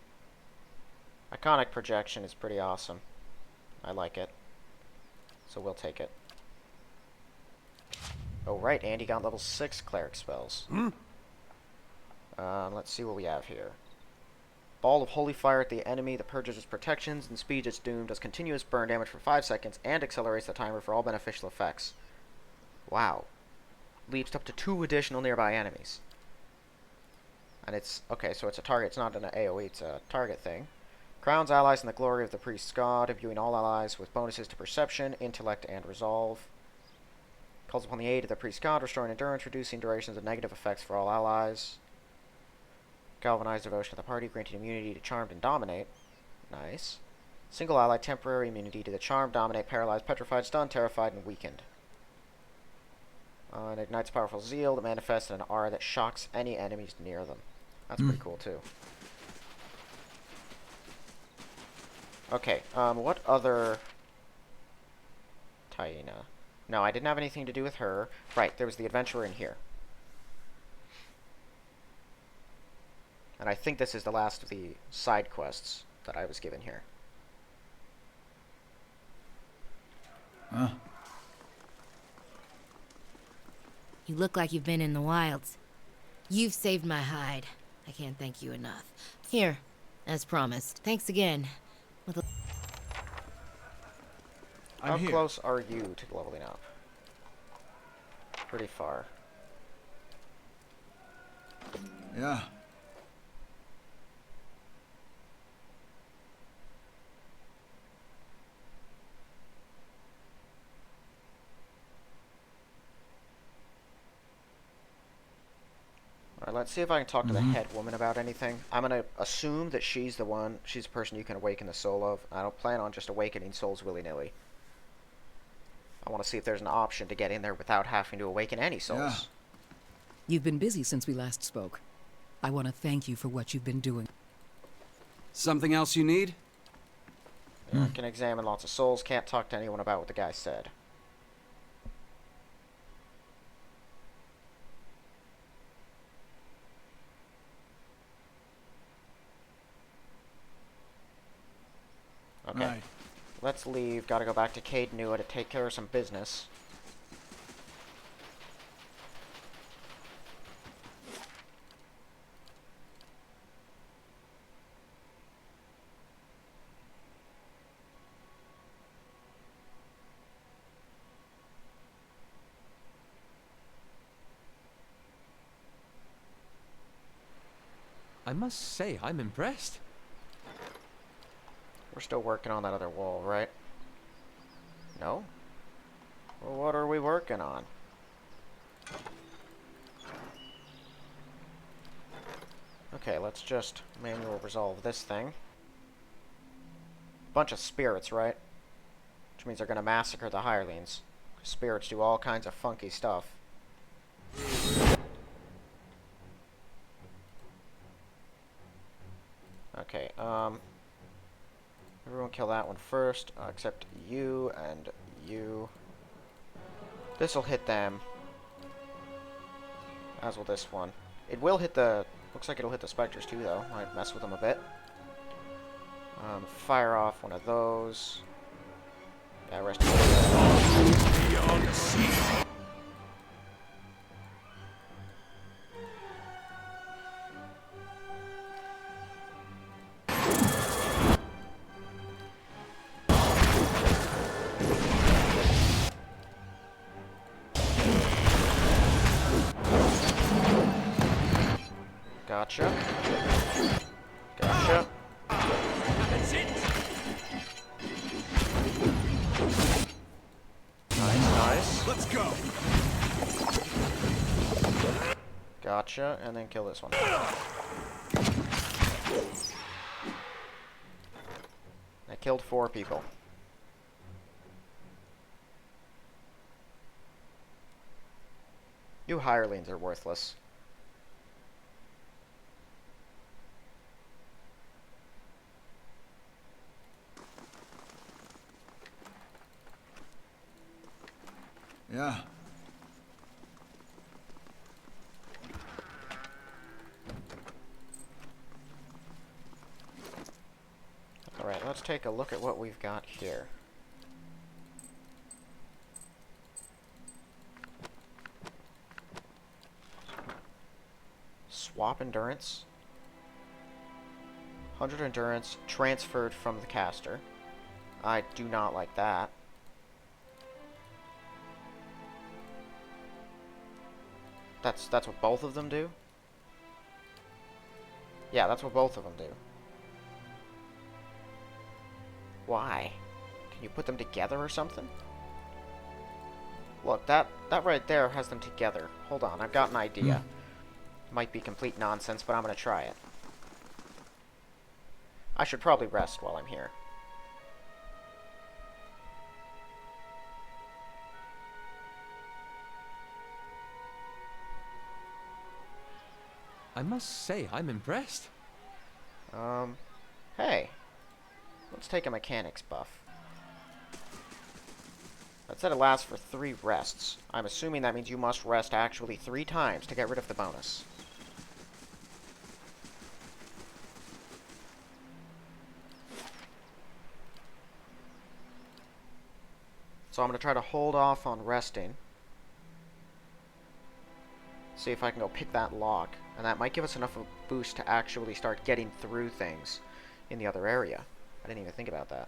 Speaker 1: Iconic Projection is pretty awesome. I like it. So we'll take it. Oh, right, Andy got level 6 cleric spells. Let's see what we have here. Ball of Holy Fire at the enemy that purges its protections and speeds its doom, does continuous burn damage for 5 seconds, and accelerates the timer for all beneficial effects. Wow. Leaps up to 2 additional nearby enemies. And it's, okay, so it's a target, it's not an AoE, it's a target thing. Crowns allies in the glory of the priest's god, imbuing all allies with bonuses to perception, intellect, and resolve. Calls upon the aid of the priest's god, restoring endurance, reducing durations of negative effects for all allies. Galvanize devotion of the party, granting immunity to Charmed and Dominate. Nice. Single ally, temporary immunity to the Charmed, Dominate, Paralyzed, Petrified, Stunned, Terrified, and Weakened. It ignites powerful zeal that manifests in an aura that shocks any enemies near them. That's pretty cool, too. Okay, what other... Taina. No, I didn't have anything to do with her. Right, there was the adventurer in here. And I think this is the last of the side quests that I was given here.
Speaker 3: Huh?
Speaker 10: You look like you've been in the wilds. You've saved my hide. I can't thank you enough. Here, as promised. Thanks again.
Speaker 1: How close are you to leveling up? Pretty far.
Speaker 3: Yeah.
Speaker 1: Alright, let's see if I can talk to the head woman about anything. I'm gonna assume that she's the person you can awaken the soul of. I don't plan on just awakening souls willy-nilly. I want to see if there's an option to get in there without having to awaken any souls.
Speaker 3: Yeah.
Speaker 11: You've been busy since we last spoke. I want to thank you for what you've been doing.
Speaker 12: Something else you need?
Speaker 1: Yeah, I can examine lots of souls, can't talk to anyone about what the guy said. Okay.
Speaker 3: Right.
Speaker 1: Let's leave. Gotta go back to Cade Nua to take care of some business.
Speaker 4: I must say, I'm impressed.
Speaker 1: We're still working on that other wall, right? No? Well, what are we working on? Okay, let's just manual resolve this thing. Bunch of spirits, right? Which means they're gonna massacre the hirelings. Spirits do all kinds of funky stuff. Okay, everyone kill that one first, except you and you. This'll hit them. As will this one. It will hit the... Looks like it'll hit the specters too, though. Might mess with them a bit. Fire off one of those. Yeah, rest of it. Gotcha. Gotcha.
Speaker 2: That's it.
Speaker 1: Nice.
Speaker 2: Let's go.
Speaker 1: Gotcha, and then kill this one. I killed 4 people. You hirelings are worthless.
Speaker 3: Yeah.
Speaker 1: Alright, let's take a look at what we've got here. Swap endurance. 100 endurance transferred from the caster. I do not like that. That's what both of them do? Yeah, that's what both of them do. Why? Can you put them together or something? Look, that right there has them together. Hold on, I've got an idea. Might be complete nonsense, but I'm gonna try it. I should probably rest while I'm here.
Speaker 4: I must say, I'm impressed.
Speaker 1: Hey. Let's take a mechanics buff. That said it lasts for 3 rests. I'm assuming that means you must rest actually 3 times to get rid of the bonus. So I'm going to try to hold off on resting. See if I can go pick that lock. And that might give us enough of a boost to actually start getting through things in the other area. I didn't even think about that.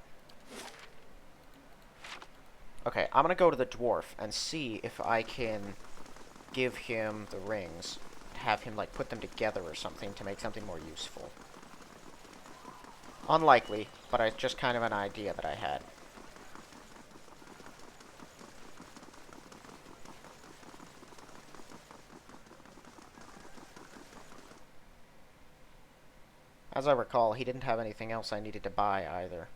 Speaker 1: Okay, I'm going to go to the dwarf and see if I can give him the rings. Have him, like, put them together or something to make something more useful. Unlikely, but it's just kind of an idea that I had. As I recall, he didn't have anything else I needed to buy either.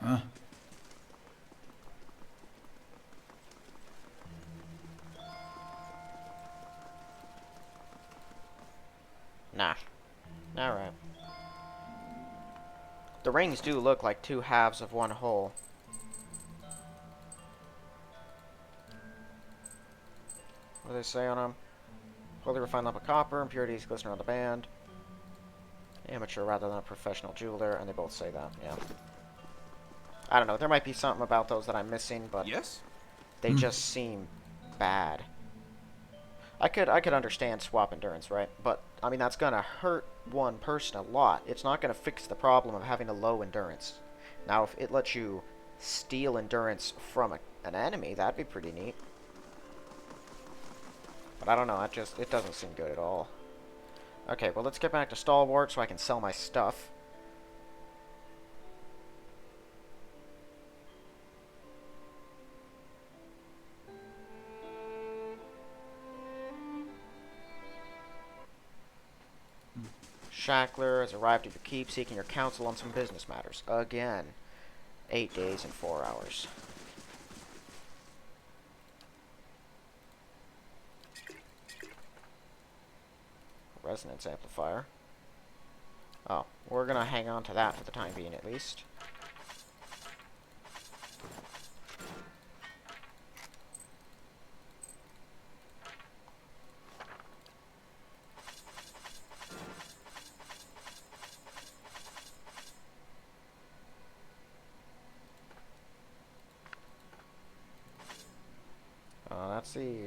Speaker 3: Huh?
Speaker 1: Nah. Alright. The rings do look like 2 halves of one whole. What do they say on them? Fully refined lump of copper, impurities glisten around the band. Amateur rather than a professional jeweler, and they both say that, yeah. I don't know, there might be something about those that I'm missing, but
Speaker 12: Yes?
Speaker 1: they just seem bad. I could understand swap endurance, right? But, I mean, that's gonna hurt one person a lot. It's not gonna fix the problem of having a low endurance. Now, if it lets you steal endurance from an enemy, that'd be pretty neat. But I don't know, it doesn't seem good at all. Okay, well, let's get back to Stalwart so I can sell my stuff. Shackler has arrived at your keep seeking your counsel on some business matters. Again. 8 days and 4 hours. Resonance amplifier. Oh, we're gonna hang on to that for the time being at least.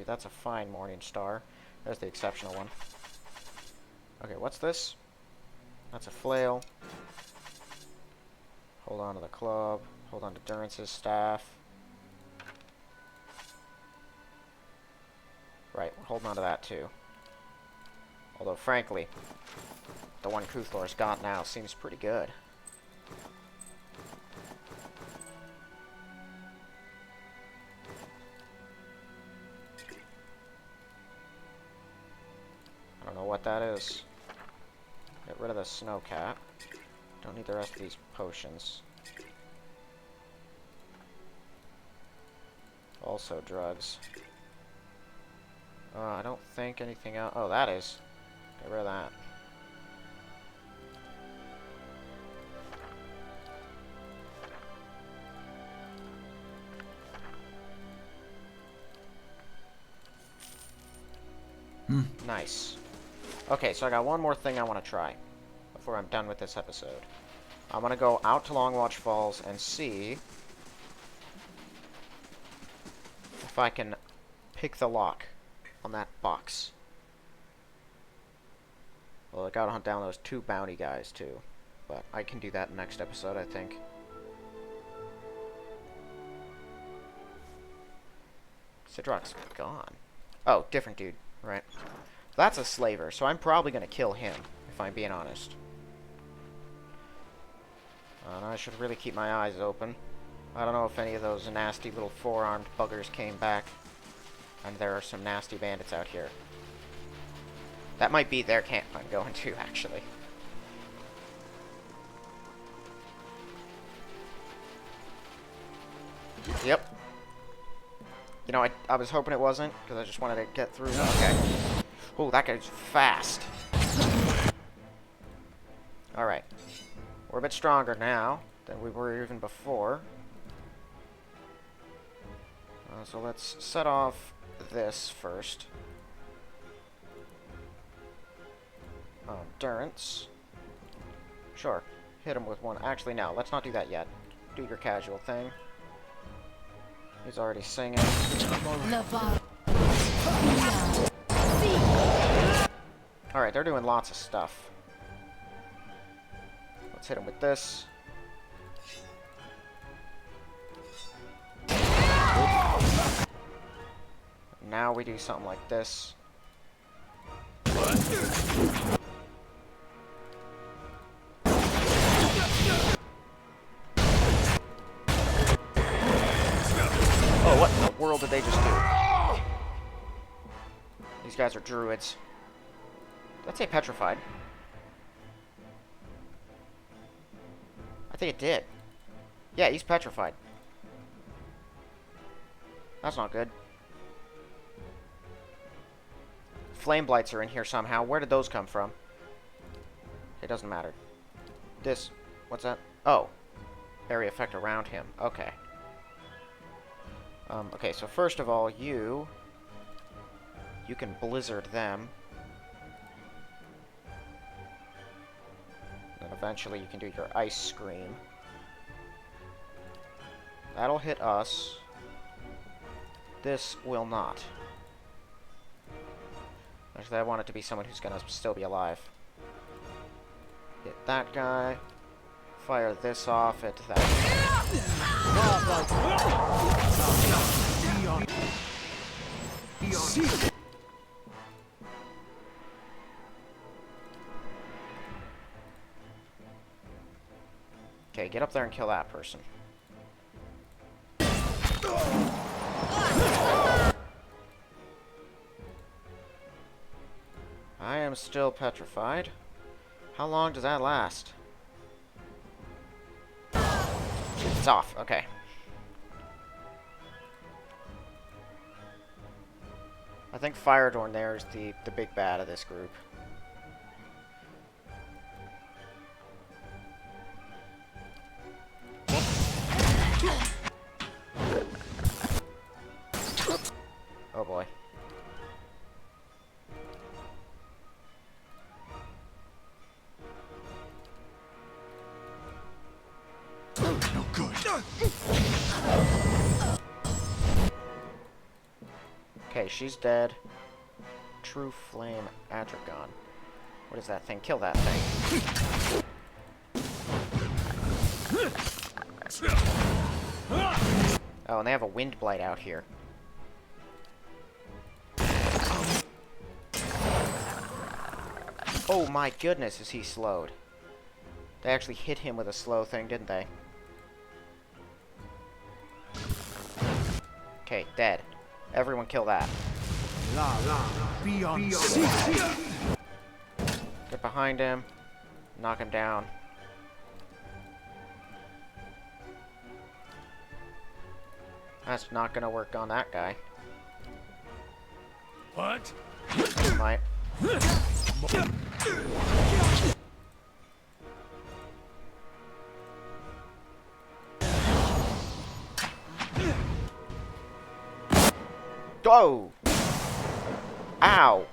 Speaker 1: That's a fine morning star. There's the exceptional one. Okay, what's this? That's a flail. Hold on to the club. Hold on to Durance's staff. Right, we're holding on to that too. Although, frankly, the one Kuthlor's got now seems pretty good. I don't know what that is. Get rid of the snow cap. Don't need the rest of these potions. Also drugs. I don't think anything else. Oh, that is. Get rid of that. Nice. Okay, so I got one more thing I want to try before I'm done with this episode. I'm going to go out to Longwatch Falls and see if I can pick the lock on that box. Well, I gotta hunt down those 2 bounty guys, too. But I can do that next episode, I think. Sidrock's gone. Oh, different dude. Right. That's a slaver, so I'm probably gonna kill him, if I'm being honest. And I should really keep my eyes open. I don't know if any of those nasty little 4-armed buggers came back. And there are some nasty bandits out here. That might be their camp I'm going to, actually. Yep. You know, I was hoping it wasn't, because I just wanted to get through. Okay. Oh, that guy's fast. Alright. We're a bit stronger now than we were even before. So let's set off this first. Durance. Sure. Hit him with one. Actually, no. Let's not do that yet. Do your casual thing. He's already singing. Alright, they're doing lots of stuff. Let's hit him with this. Now we do something like this. Oh, what in the world did they just do? These guys are druids. Did that say petrified? I think it did. Yeah, he's petrified. That's not good. Flame blights are in here somehow. Where did those come from? It doesn't matter. This. What's that? Oh. Area effect around him. Okay. Okay, so first of all, you can blizzard them. Then eventually you can do your ice scream. That'll hit us. This will not. Actually, I want it to be someone who's gonna still be alive. Hit that guy. Fire this off at that. get up there and kill that person. I am still petrified. How long does that last? It's off. Okay. I think Firedorn there is the big bad of this group. Oh boy.
Speaker 6: No good.
Speaker 1: Okay, she's dead. True Flame Adragon. What is that thing? Kill that thing. Oh, and they have a Wind Blight out here. Oh my goodness, is he slowed. They actually hit him with a slow thing, didn't they? Okay, dead. Everyone kill that. Get behind him. Knock him down. That's not gonna work on that guy.
Speaker 2: What?
Speaker 1: Might. Go! Ow!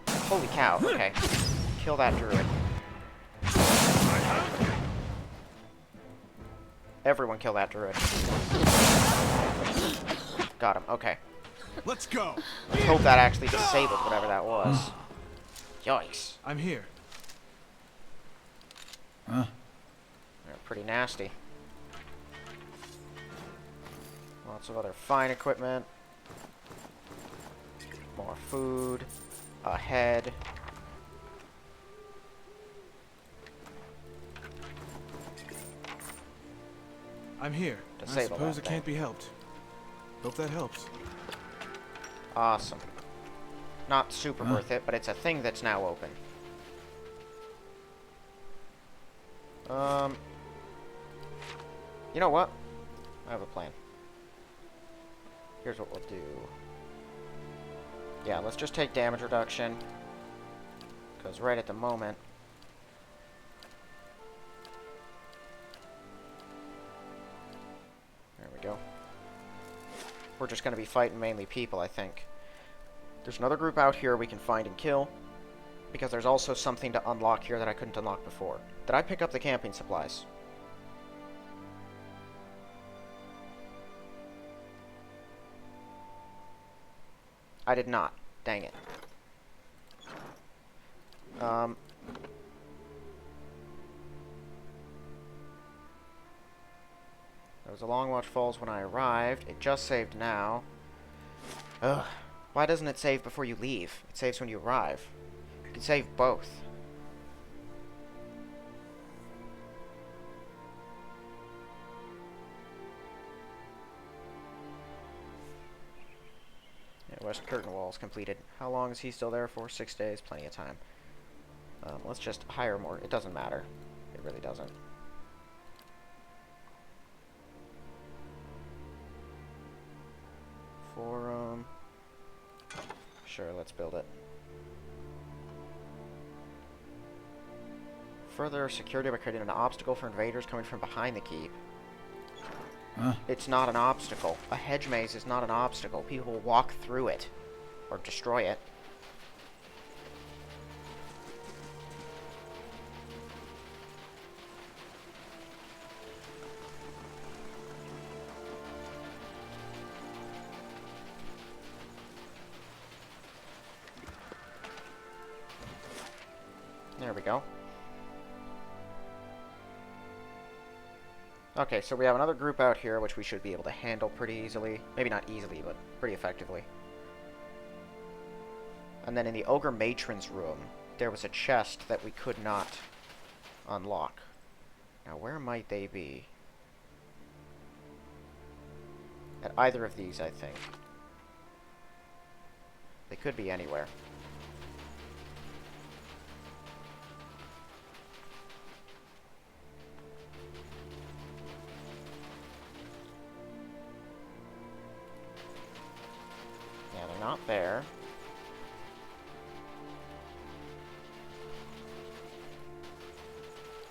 Speaker 1: Holy cow, okay. Kill that druid. Everyone kill that druid. Got him, okay.
Speaker 6: Let's go.
Speaker 1: Let's hope that actually disabled whatever that was. Yikes.
Speaker 6: I'm here.
Speaker 3: Huh?
Speaker 1: They're pretty nasty. Lots of other fine equipment. More food. A head.
Speaker 6: I'm here.
Speaker 1: Disable
Speaker 6: I suppose
Speaker 1: that
Speaker 6: it can't
Speaker 1: thing.
Speaker 6: be helped. Hope that helps.
Speaker 1: Awesome. Not super worth it, but it's a thing that's now open. You know what? I have a plan. Here's what we'll do. Yeah, let's just take damage reduction. Because right at the moment... There we go. We're just going to be fighting mainly people, I think. There's another group out here we can find and kill. Because there's also something to unlock here that I couldn't unlock before. Did I pick up the camping supplies? I did not. Dang it. There was a Long Watch Falls when I arrived. It just saved now. Ugh. Why doesn't it save before you leave? It saves when you arrive. You can save both. Yeah, West Curtain Wall's completed. How long is he still there for? 6 days. Plenty of time. Let's just hire more. It doesn't matter. It really doesn't. Forum. Sure, let's build it. Further security by creating an obstacle for invaders coming from behind the keep.
Speaker 3: Huh?
Speaker 1: It's not an obstacle. A hedge maze is not an obstacle. People will walk through it. Or destroy it. There we go. Okay, so we have another group out here, which we should be able to handle pretty easily. Maybe not easily, but pretty effectively. And then in the Ogre Matron's room, there was a chest that we could not unlock. Now, where might they be? At either of these, I think. They could be anywhere. Yeah, they're not there.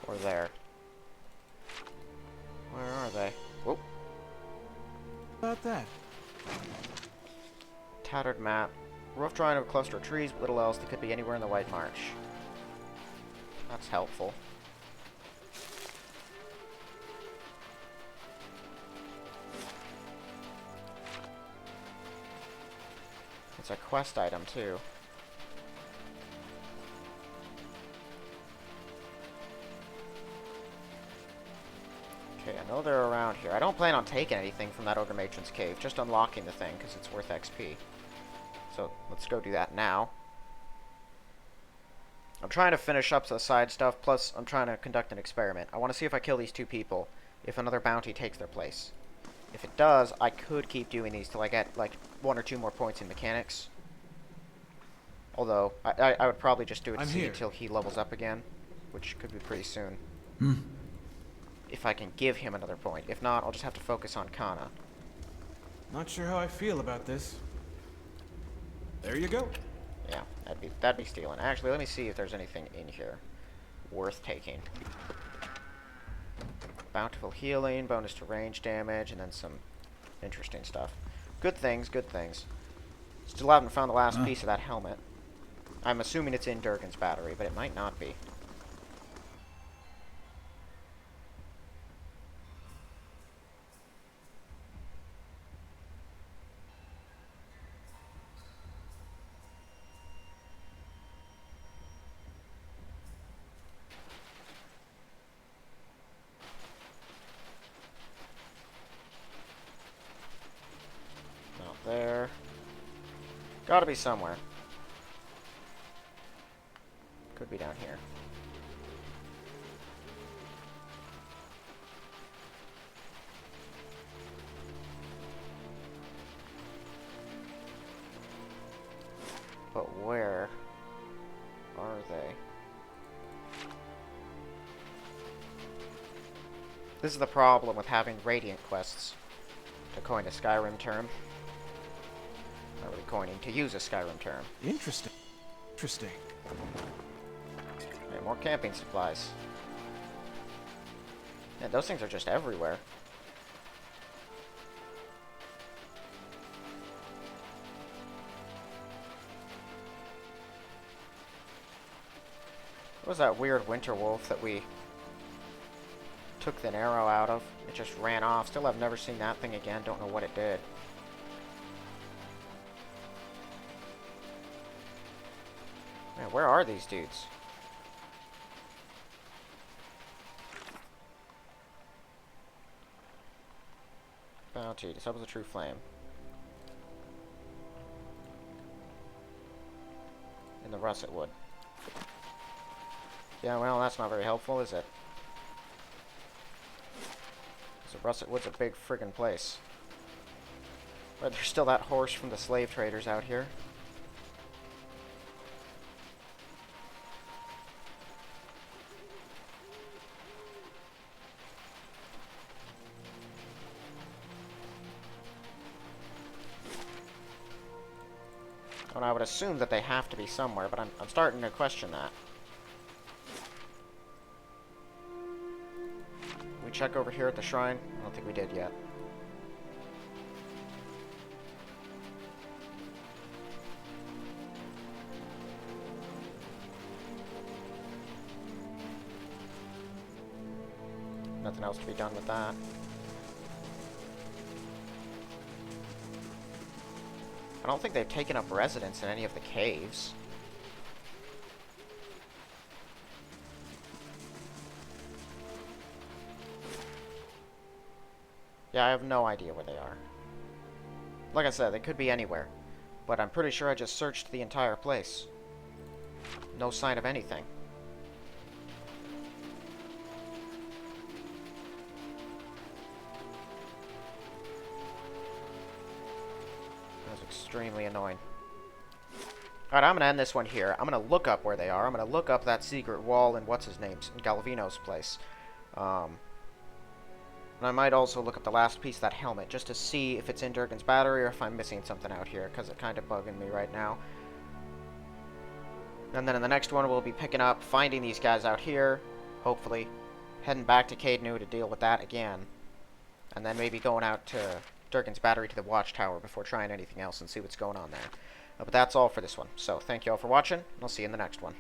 Speaker 1: Or there. Where are they? Whoop.
Speaker 3: About that.
Speaker 1: Tattered map. Rough drawing of a cluster of trees, but little else. They could be anywhere in the White March. That's helpful. It's a quest item, too. Okay, I know they're around here. I don't plan on taking anything from that Ogre Matron's Cave, just unlocking the thing, because it's worth XP. So, let's go do that now. I'm trying to finish up the side stuff, plus I'm trying to conduct an experiment. I want to see if I kill these two people, if another bounty takes their place. If it does, I could keep doing these till I get, like, 1 or 2 more points in mechanics. Although, I would probably just do it to see until he levels up again, which could be pretty soon. If I can give him another point. If not, I'll just have to focus on Kana.
Speaker 3: Not sure how I feel about this. There you go.
Speaker 1: Yeah, that'd be stealing. Actually, let me see if there's anything in here worth taking. Bountiful healing, bonus to range damage, and then some interesting stuff. Good things, good things. Still haven't found the last piece of that helmet. I'm assuming it's in Durgan's battery, but it might not be. Not there. Gotta be somewhere. Could be down here. But where are they? This is the problem with having Radiant quests, to coin a Skyrim term. Not really coining, to use a Skyrim term.
Speaker 3: Interesting. Interesting.
Speaker 1: Okay, more camping supplies. Yeah, those things are just everywhere. What was that weird winter wolf that we took the arrow out of? It just ran off. Still have never seen that thing again. Don't know what it did. Man, where are these dudes? Bounty. Disciples of True Flame. In the russet wood. Yeah, well, that's not very helpful, is it? So Russet Wood's a big friggin' place. But there's still that horse from the slave traders out here. And I would assume that they have to be somewhere, but I'm starting to question that. We check over here at the shrine? I don't think we did yet. Nothing else to be done with that. I don't think they've taken up residence in any of the caves. Yeah, I have no idea where they are. Like I said, they could be anywhere. But I'm pretty sure I just searched the entire place. No sign of anything. extremely annoying. Alright, I'm going to end this one here. I'm going to look up where they are. I'm going to look up that secret wall in what's-his-name's, in Galvino's place. And I might also look up the last piece of that helmet, just to see if it's in Durgan's battery or if I'm missing something out here, because it's kind of bugging me right now. And then in the next one, we'll be picking up, finding these guys out here, hopefully, heading back to Cadenue to deal with that again, and then maybe going out to Durgan's battery to the watchtower before trying anything else and see what's going on there. But that's all for this one. So thank you all for watching, and I'll see you in the next one.